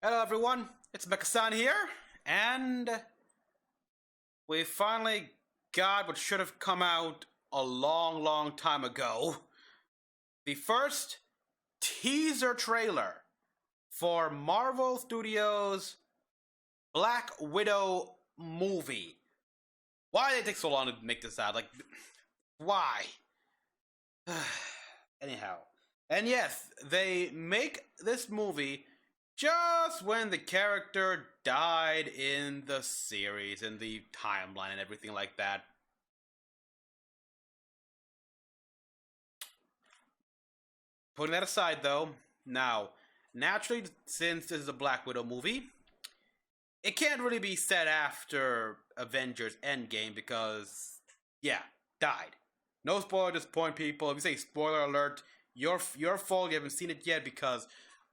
Hello everyone, it's Mecha-san here, and we finally got what should have come out a long time ago. The first teaser trailer for Marvel Studios' Black Widow movie. Why did it take so long to make this out? Like, why? Anyhow. And yes, they make this movie just when the character died in the series, in the timeline and everything like that. Putting that aside though, now, naturally, since this is a Black Widow movie, it can't really be set after Avengers Endgame because, yeah, died. No spoiler at this point, people. If you say spoiler alert, your fault. You haven't seen it yet because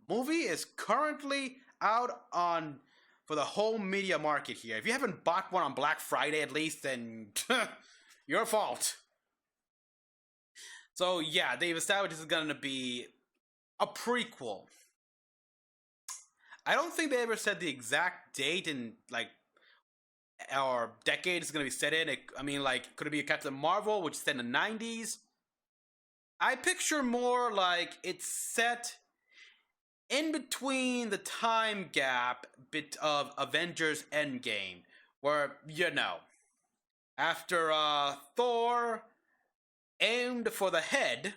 movie is currently out on for the whole media market here. If you haven't bought one on Black Friday at least, then your fault. So yeah, they've established this is gonna be a prequel. I don't think they ever said the exact date and like or decade it's gonna be set in. I mean, like, could it be a Captain Marvel, which is set in the 90s? I picture more like it's set in between the time gap bit of Avengers Endgame, where, you know, after Thor aimed for the head,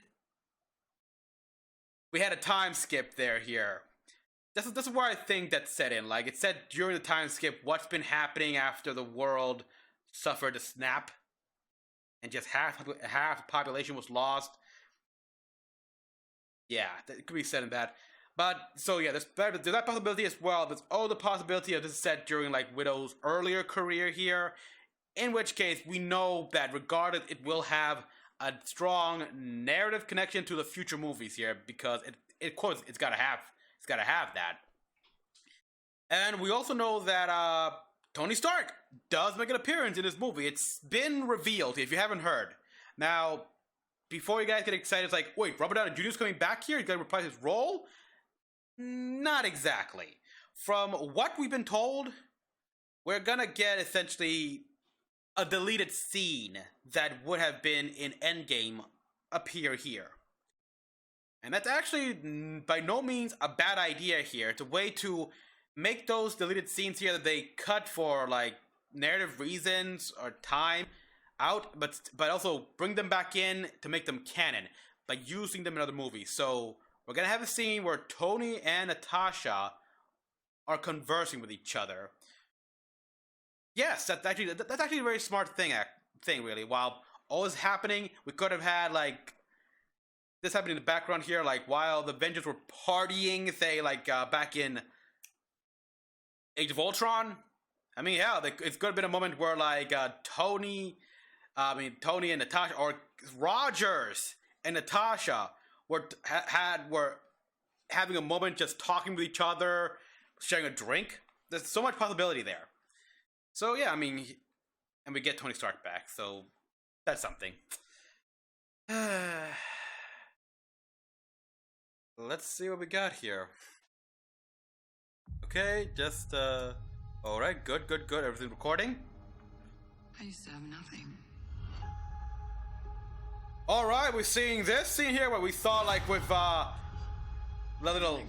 we had a time skip here. This is where I think that's set in. Like, it said during the time skip what's been happening after the world suffered a snap, and just half the population was lost. Yeah, it could be said in that. But, so yeah, there's that possibility as well. There's all the possibility of this set during, like, Widow's earlier career here. In which case, we know that regardless, it will have a strong narrative connection to the future movies here, because of course, it's gotta have that. And we also know that, Tony Stark does make an appearance in this movie. It's been revealed, if you haven't heard. Now, before you guys get excited, it's like, wait, Robert Downey Jr. is coming back here? He's gonna reprise his role? Not exactly. From what we've been told, we're gonna get essentially a deleted scene that would have been in Endgame appear here. And that's actually by no means a bad idea here. It's a way to make those deleted scenes here that they cut for, like, narrative reasons or time out, but also bring them back in to make them canon by using them in other movies. So we're gonna have a scene where Tony and Natasha are conversing with each other. Yes, that's actually a very smart thing really. While all this happening, we could have had, like, this happening in the background here, like, while the Avengers were partying, say, like, back in Age of Ultron. I mean, yeah, it's could have been a moment where, like, Tony and Natasha, or Rogers and Natasha were having a moment just talking with each other, sharing a drink. There's so much possibility there. So yeah, I mean, and we get Tony Stark back, so that's something. Let's see what we got here. Okay, just alright, good. Everything recording? I used to have nothing. Alright, we're seeing this scene here where we saw, like, with little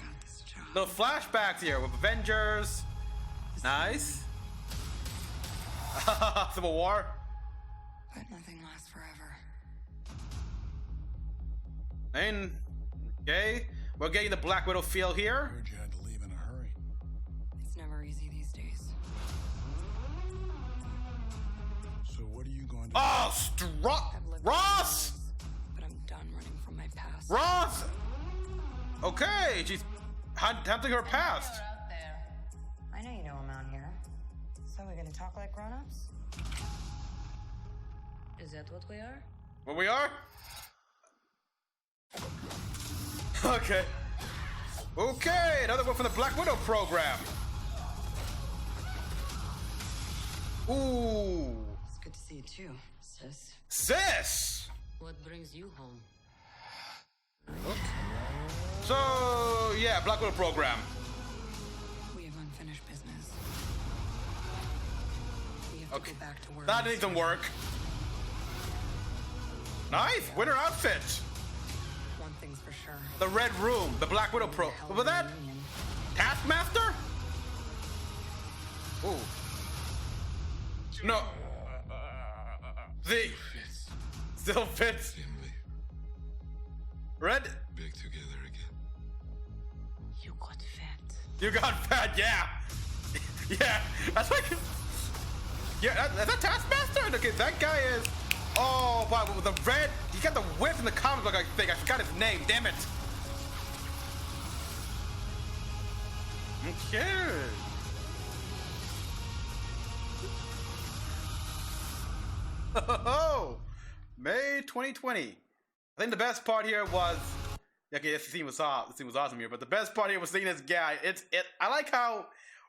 flashbacks here with Avengers. Nice. Civil War. But nothing lasts forever. And okay, we're getting the Black Widow feel here. Heard you had to leave in a hurry. It's never easy these days. So what are you going to do? Oh, I've lived Ross! my life, but I'm done running from my past. Ross! Okay, she's hunting her past. Out there. I know you know I'm out here. So we're gonna talk like grown-ups? Is that what we are? Where we are? Okay. Okay, another one from the Black Widow program. Ooh. It's good to see you too, sis. Sis! What brings you home? So, yeah, Black Widow program. Okay. Go back to where That I needs some work. Nice! Winter outfit! One thing's for sure. The Red Room, the Black Widow Pro. Hell What of was a that? reunion. Taskmaster? Ooh. No. The still fits. Family Red. back together again. You got fat. You got fat, yeah. Yeah, that's like. Yeah, that's a Taskmaster. Okay, that guy is. Oh, wow, with the red. He got the whip in the comic book, I think. I forgot his name. Damn it. Okay. Oh, May 2020. I think the best part here was. Okay, this scene was awesome here, but the best part here was seeing this guy. I like how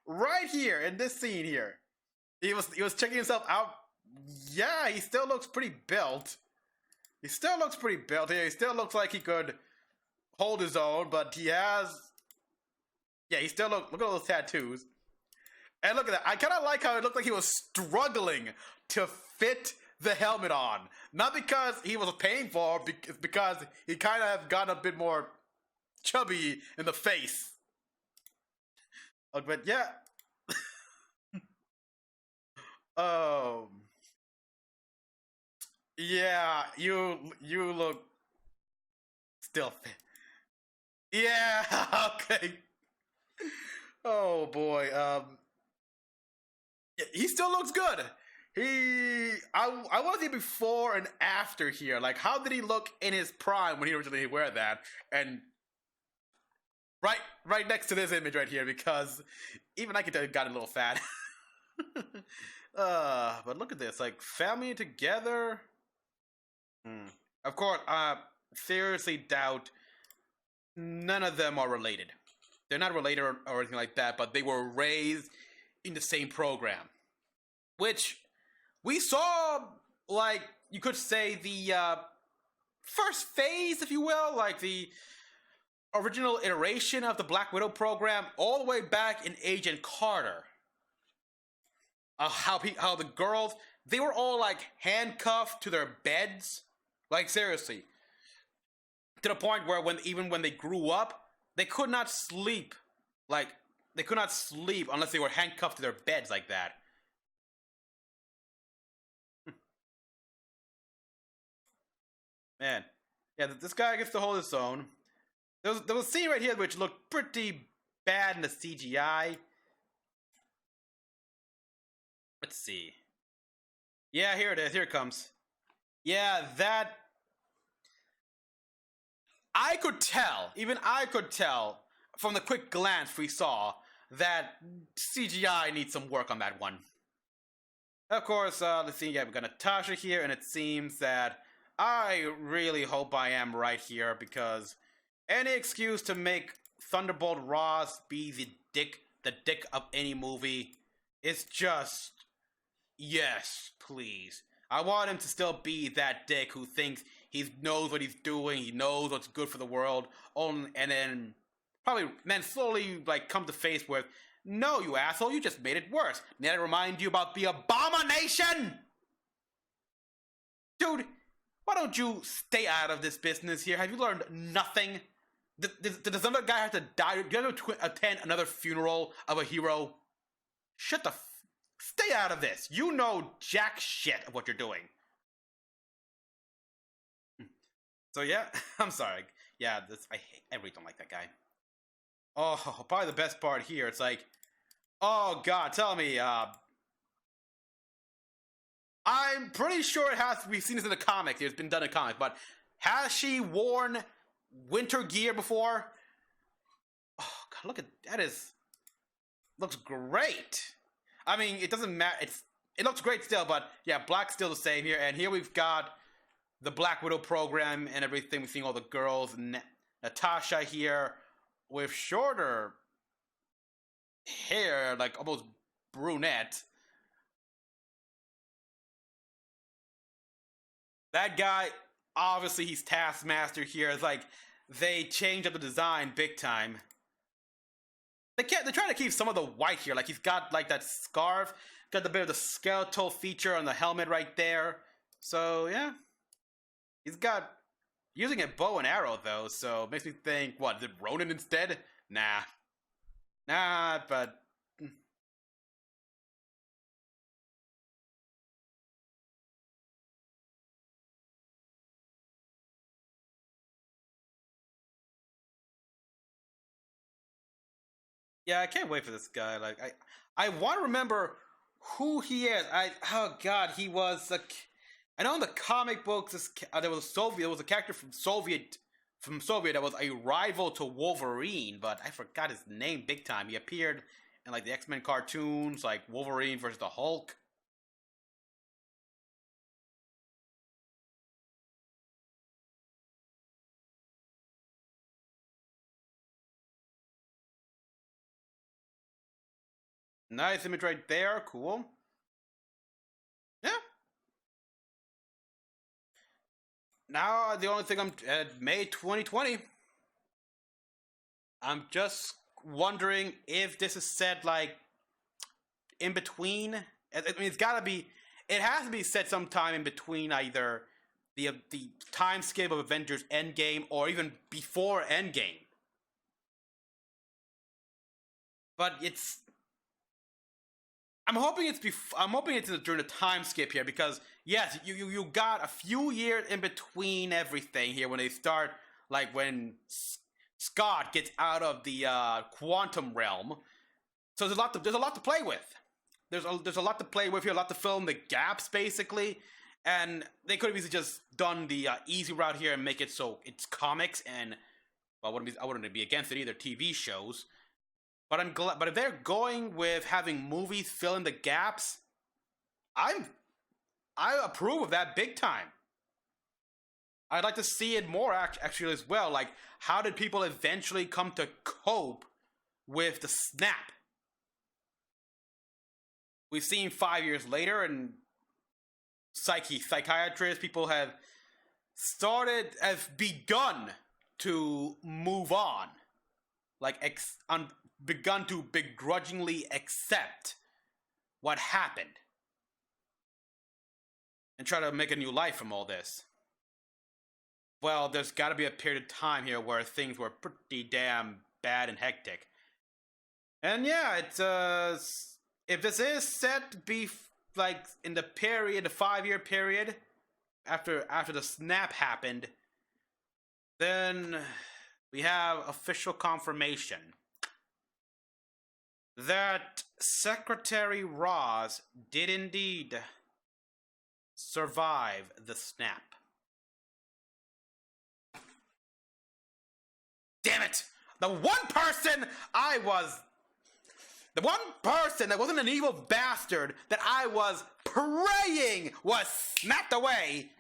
right here in this scene here, he was checking himself out. Yeah, he still looks pretty built. He still looks pretty built here. He still looks like he could hold his own, but he has. Yeah, he still look at all those tattoos. And look at that. I kind of like how it looked like he was struggling to fit the helmet on. Not because he was paying for it, it's because he kind of have gotten a bit more chubby in the face. But yeah. Yeah, you look still fit. Yeah, okay. Oh boy. He still looks good. I want to see before and after here. Like, how did he look in his prime when he originally wear that? And right next to this image right here, because even I could tell he got a little fat. But look at this, like family together. Of course, seriously doubt none of them are related. They're not related or anything like that, but they were raised in the same program, which we saw, like, you could say the first phase, if you will, like the original iteration of the Black Widow program, all the way back in Agent Carter. How the girls, they were all like handcuffed to their beds, like seriously, to the point where even when they grew up, they could not sleep, like they could not sleep unless they were handcuffed to their beds like that. Man, yeah, this guy gets to hold his own. There was a scene right here which looked pretty bad in the CGI. Let's see. Yeah, here it is. Here it comes. Yeah, that. I could tell, even I could tell from the quick glance we saw that CGI needs some work on that one. Of course, let's see. Yeah, we got Natasha here, and it seems that I really hope I am right here, because any excuse to make Thunderbolt Ross be the dick of any movie is just. Yes, please. I want him to still be that dick who thinks he knows what he's doing, he knows what's good for the world, and then slowly like come to face with, no, you asshole, you just made it worse. Need I remind you about the abomination? Dude, why don't you stay out of this business here? Have you learned nothing? Does another guy have to die? Do you have to attend another funeral of a hero? Stay out of this. You know jack shit of what you're doing. So yeah, I'm sorry. Yeah, I really don't like that guy. Oh, probably the best part here. It's like, oh god, tell me. I'm pretty sure it has. We've seen this in the comics. It's been done in comics, but has she worn winter gear before? Oh god, look at that. Looks great. I mean, it doesn't matter. It looks great still, but yeah, black's still the same here. And here we've got the Black Widow program and everything. We're seeing all the girls. Natasha here with shorter hair, like almost brunette. That guy, obviously, he's Taskmaster here. It's like they changed up the design big time. They're trying to keep some of the white here. Like he's got like that scarf, got the bit of the skeletal feature on the helmet right there. So yeah, he's got using a bow and arrow though. So it makes me think, what is it, Ronin instead? Nah, but. Yeah, I can't wait for this guy. Like, I want to remember who he is. Oh god, he was a. I know in the comic books, there was a Soviet. There was a character from Soviet that was a rival to Wolverine, but I forgot his name big time. He appeared in like the X-Men cartoons, like Wolverine versus the Hulk. Nice image right there. Cool. Yeah. Now the only thing I'm at May 2020. I'm just wondering if this is set like in between. I mean, it's gotta be. It has to be set sometime in between either the time skip of Avengers Endgame or even before Endgame. But it's. I'm hoping it's during the time skip here because yes, you got a few years in between everything here when they start like when Scott gets out of the quantum realm. So there's a lot to play with. There's a lot to play with here, a lot to fill in the gaps basically, and they could have easily just done the easy route here and make it so it's comics and well, I wouldn't be against it either. TV shows. But I'm glad. But if they're going with having movies fill in the gaps, I approve of that big time. I'd like to see it more actually as well. Like, how did people eventually come to cope with the snap? We've seen 5 years later, and psychiatrists, people have begun to move on, like begun to begrudgingly accept what happened and try to make a new life from all this. Well, there's got to be a period of time here where things were pretty damn bad and hectic. And yeah, it's if this is set to be like in the 5-year period after the snap happened, then we have official confirmation that Secretary Ross did indeed survive the snap. Damn it! The one person that wasn't an evil bastard that I was praying was snapped away.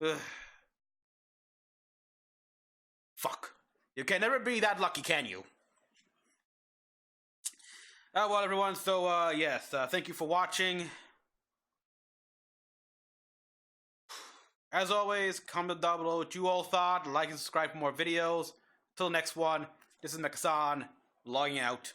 Ugh. Fuck. You can never be that lucky, can you? Well, everyone, so, yes, thank you for watching. As always, comment down below what you all thought, like and subscribe for more videos. Till the next one, this is Mecha-san, logging out.